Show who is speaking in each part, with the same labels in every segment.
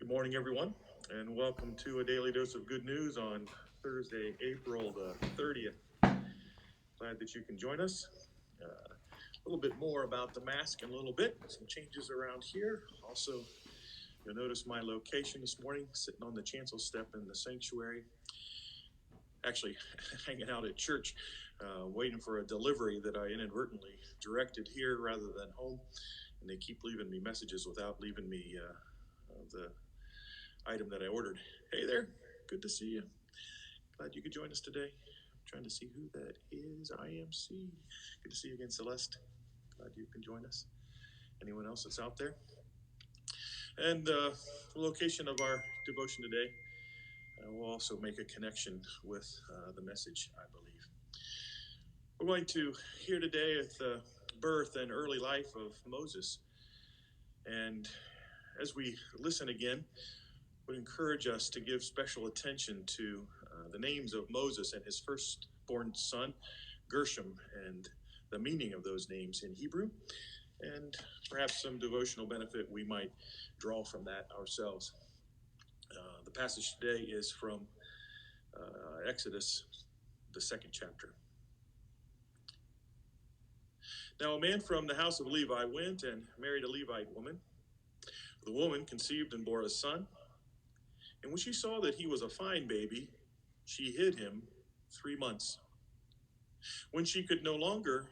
Speaker 1: morning, everyone, and welcome to a daily dose of good news on Thursday, April the 30th. Glad that you can join us. A little bit more about the mask in a little bit, some changes around here. Also, you'll notice my location this morning, sitting on the chancel step in the sanctuary. Actually, hanging out at church, waiting for a delivery that I inadvertently directed here rather than home. And they keep leaving me messages without leaving me the item that I ordered. Hey there, good to see you. Glad you could join us today. I'm trying to see who that is. IMC. Good to see you again, Celeste. Glad you can join us. Anyone else that's out there? And the location of our devotion today will also make a connection with the message, I believe. We're going to hear today of the birth and early life of Moses. And as we listen again, would encourage us to give special attention to the names of Moses and his firstborn son, Gershom, and the meaning of those names in Hebrew, and perhaps some devotional benefit we might draw from that ourselves. The passage today is from Exodus, the second chapter. Now a man from the house of Levi went and married a Levite woman. The woman conceived and bore a son. And when she saw that he was a fine baby, she hid him 3 months. When she could no longer,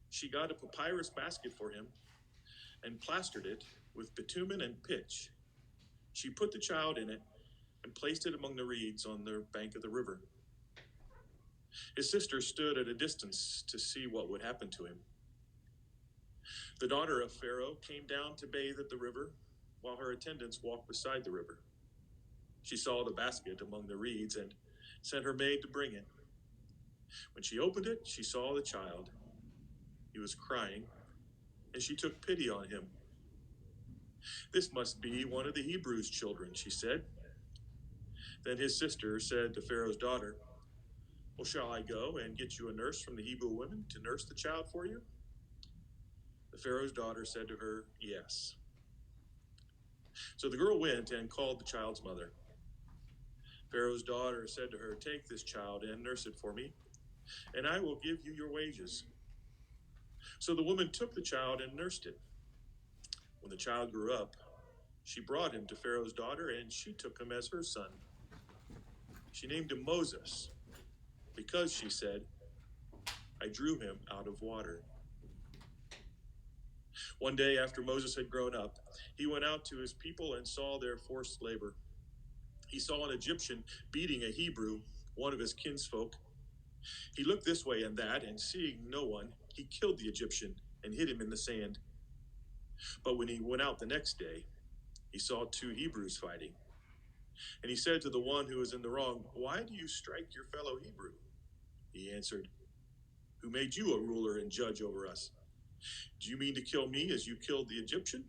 Speaker 1: she got a papyrus basket for him and plastered it with bitumen and pitch. She put the child in it and placed it among the reeds on the bank of the river. His sister stood at a distance to see what would happen to him. The daughter of Pharaoh came down to bathe at the river, while her attendants walked beside the river. She saw the basket among the reeds and sent her maid to bring it. When she opened it, she saw the child. He was crying, and she took pity on him. This must be one of the Hebrews' children, she said. Then his sister said to Pharaoh's daughter, well, shall I go and get you a nurse from the Hebrew women to nurse the child for you? The Pharaoh's daughter said to her, yes. So the girl went and called the child's mother. Pharaoh's daughter said to her, take this child and nurse it for me, and I will give you your wages. So the woman took the child and nursed it. When the child grew up, she brought him to Pharaoh's daughter, and she took him as her son. She named him Moses, because, she said, I drew him out of water. One day after Moses had grown up, he went out to his people and saw their forced labor. He saw an Egyptian beating a Hebrew, one of his kinsfolk. He looked this way and that, and seeing no one, he killed the Egyptian and hid him in the sand. But when he went out the next day, he saw 2 Hebrews fighting. And he said to the one who was in the wrong, why do you strike your fellow Hebrew? He answered, who made you a ruler and judge over us? Do you mean to kill me as you killed the Egyptian?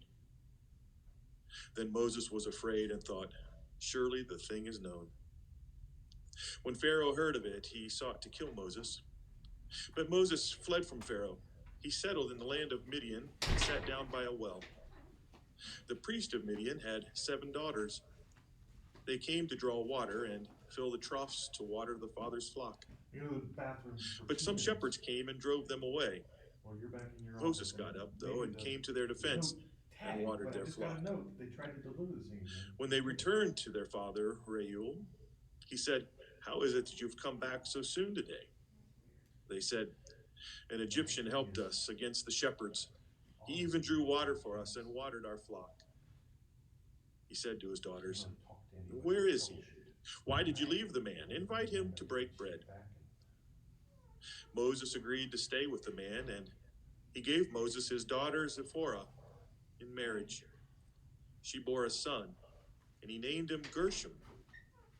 Speaker 1: Then Moses was afraid and thought, surely the thing is known. When Pharaoh heard of it, he sought to kill Moses. But Moses fled from Pharaoh. He settled in the land of Midian and sat down by a well. The priest of Midian had 7 daughters. They came to draw water and fill the troughs to water the father's flock. But some shepherds came and drove them away. Moses got up, though, and came to their defense and watered their flock. When they returned to their father, Reuel, he said, how is it that you've come back so soon today? They said, an Egyptian helped us against the shepherds. He even drew water for us and watered our flock. He said to his daughters, where is he? Why did you leave the man? Invite him to break bread. Moses agreed to stay with the man, and he gave Moses his daughter Zipporah in marriage. She bore a son, and he named him Gershom,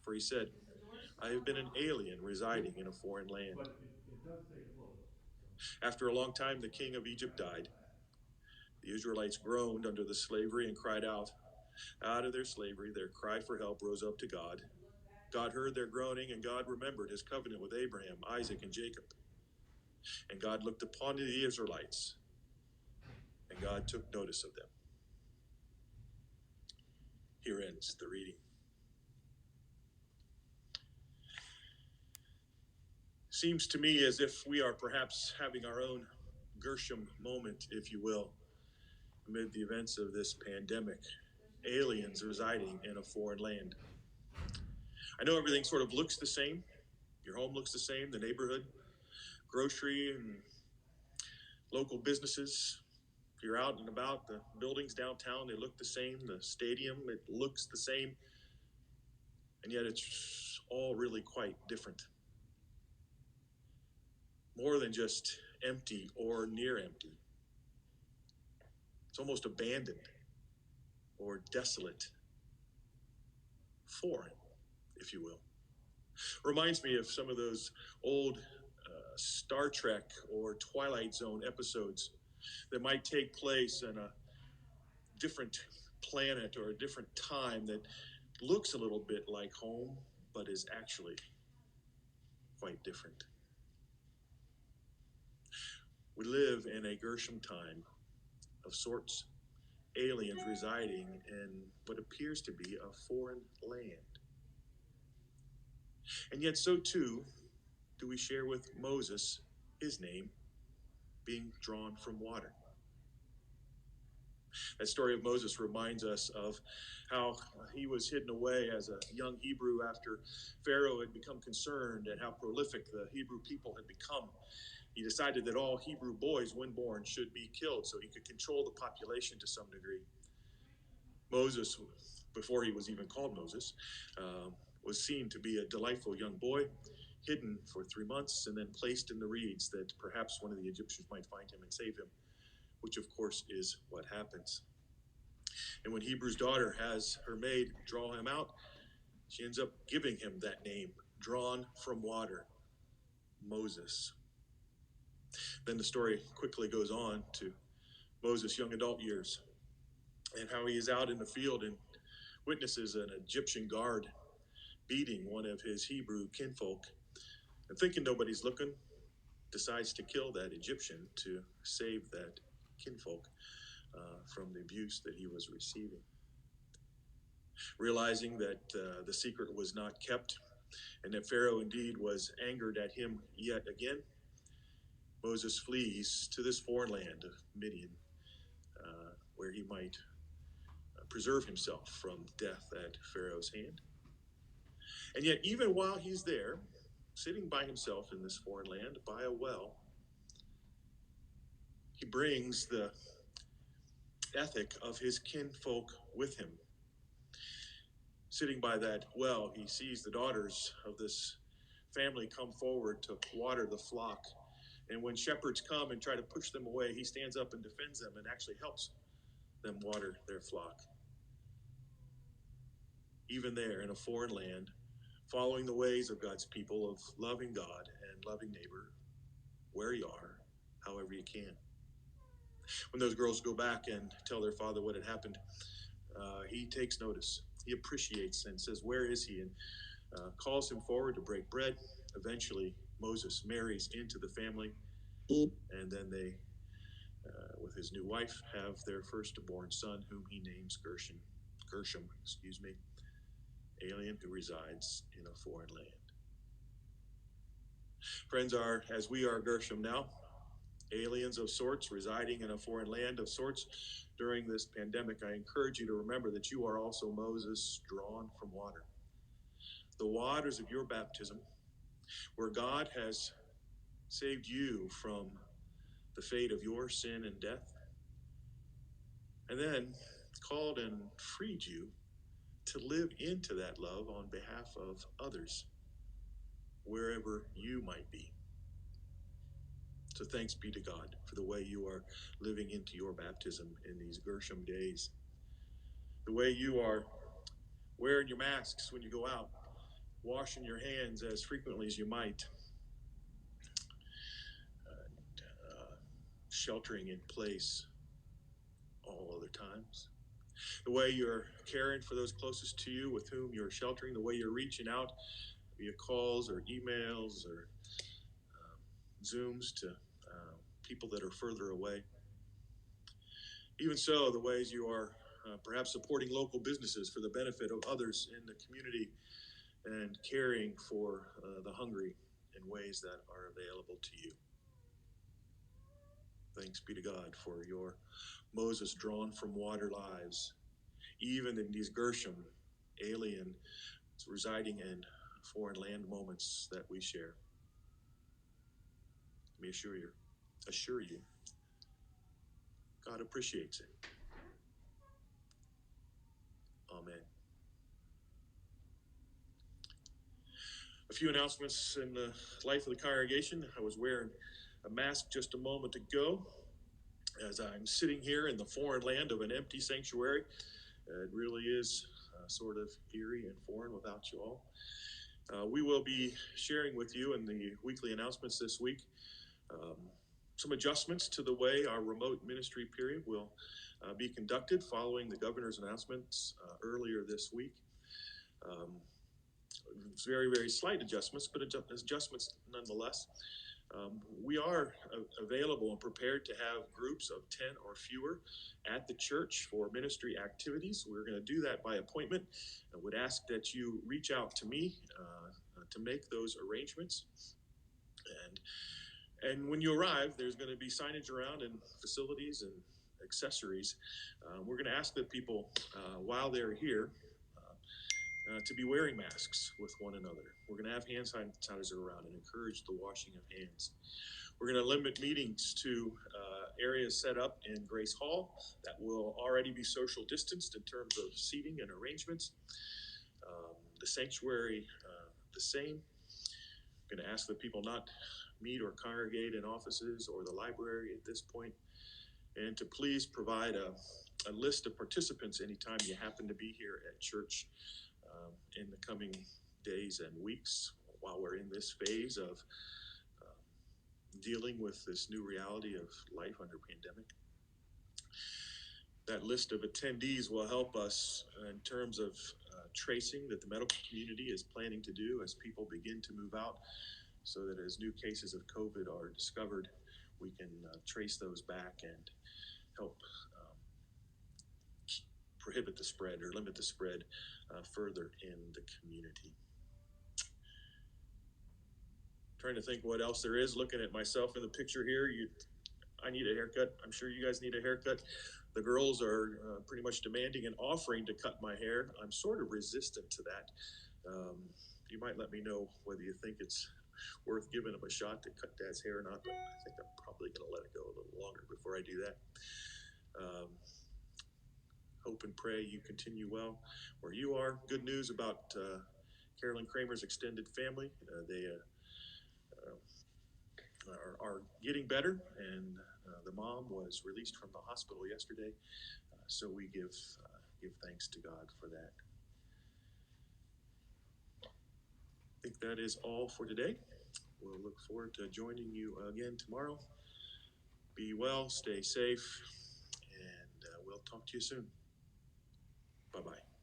Speaker 1: for he said, I have been an alien residing in a foreign land. After a long time, the king of Egypt died. The Israelites groaned under the slavery and cried out. Out of their slavery, their cry for help rose up to God. God heard their groaning, and God remembered his covenant with Abraham, Isaac, and Jacob. And God looked upon the Israelites, and God took notice of them. Here ends the reading. Seems to me as if we are perhaps having our own Gershom moment, if you will, amid the events of this pandemic. Aliens residing in a foreign land. I know everything sort of looks the same. Your home looks the same, the neighborhood, grocery and local businesses. If you're out and about, the buildings downtown, they look the same. The stadium, it looks the same. And yet it's all really quite different. More than just empty or near empty. It's almost abandoned or desolate, foreign, if you will. Reminds me of some of those old Star Trek or Twilight Zone episodes that might take place in a different planet or a different time that looks a little bit like home, but is actually quite different. We live in a Gershom time of sorts, aliens residing in what appears to be a foreign land. And yet, so too, do we share with Moses, his name, being drawn from water. That story of Moses reminds us of how he was hidden away as a young Hebrew after Pharaoh had become concerned at how prolific the Hebrew people had become. He decided that all Hebrew boys, when born, should be killed so he could control the population to some degree. Moses, before he was even called Moses, was seen to be a delightful young boy, hidden for 3 months and then placed in the reeds that perhaps one of the Egyptians might find him and save him, which of course is what happens. And when Hebrew's daughter has her maid draw him out, she ends up giving him that name, drawn from water, Moses. Then the story quickly goes on to Moses' young adult years and how he is out in the field and witnesses an Egyptian guard beating one of his Hebrew kinfolk, and thinking nobody's looking, decides to kill that Egyptian to save that kinfolk from the abuse that he was receiving. Realizing that the secret was not kept and that Pharaoh indeed was angered at him yet again, Moses flees to this foreign land of Midian, where he might preserve himself from death at Pharaoh's hand. And yet, even while he's there, sitting by himself in this foreign land by a well, he brings the ethic of his kinfolk with him. Sitting by that well, he sees the daughters of this family come forward to water the flock. And when shepherds come and try to push them away, he stands up and defends them and actually helps them water their flock. Even there in a foreign land, following the ways of God's people of loving God and loving neighbor where you are, however you can. When those girls go back and tell their father what had happened, he takes notice. He appreciates and says, "Where is he?" and calls him forward to break bread. Eventually, Moses marries into the family, and then they, with his new wife, have their firstborn son, whom he names Gershom, alien who resides in a foreign land. Friends, as we are Gershom now, aliens of sorts residing in a foreign land of sorts during this pandemic, I encourage you to remember that you are also Moses drawn from water. The waters of your baptism, where God has saved you from the fate of your sin and death, and then called and freed you to live into that love on behalf of others, wherever you might be. So thanks be to God for the way you are living into your baptism in these Gershom days. The way you are wearing your masks when you go out, washing your hands as frequently as you might, sheltering in place all other times. The way you're caring for those closest to you with whom you're sheltering, the way you're reaching out via calls or emails or Zooms to people that are further away. Even so, the ways you are perhaps supporting local businesses for the benefit of others in the community, and caring for the hungry in ways that are available to you. Thanks be to God for your Moses drawn from water lives, even in these Gershom, alien, residing in foreign land moments that we share. Let me assure you, God appreciates it. Amen. A few announcements in the life of the congregation. I was wearing a mask just a moment ago as I'm sitting here in the foreign land of an empty sanctuary. It really is sort of eerie and foreign without you all. We will be sharing with you in the weekly announcements this week some adjustments to the way our remote ministry period will be conducted following the governor's announcements earlier this week. It's very, very slight adjustments, but adjustments nonetheless. We are available and prepared to have groups of 10 or fewer at the church for ministry activities. We're going to do that by appointment. I would ask that you reach out to me to make those arrangements. And when you arrive, there's going to be signage around and facilities and accessories. We're going to ask that people, while they're here, to be wearing masks with one another. We're going to have hand sanitizer around and encourage the washing of hands. We're going to limit meetings to areas set up in Grace Hall that will already be social distanced in terms of seating and arrangements. The sanctuary, the same. I'm going to ask that people not meet or congregate in offices or the library at this point, and to please provide a list of participants anytime you happen to be here at church in the coming days and weeks while we're in this phase of dealing with this new reality of life under pandemic. That list of attendees will help us in terms of tracing that the medical community is planning to do as people begin to move out, so that as new cases of COVID are discovered, we can trace those back and help prohibit the spread or limit the spread further in the community. Trying to think what else there is. Looking at myself in the picture here, I need a haircut. I'm sure you guys need a haircut. The girls are pretty much demanding and offering to cut my hair. I'm sort of resistant to that. You might let me know whether you think it's worth giving them a shot to cut Dad's hair or not, but I think I'm probably going to let it go a little longer before I do that. Hope and pray you continue well where you are. Good news about Carolyn Kramer's extended family. They are getting better, and the mom was released from the hospital yesterday. So we give thanks to God for that. I think that is all for today. We'll look forward to joining you again tomorrow. Be well, stay safe, and we'll talk to you soon. Bye-bye.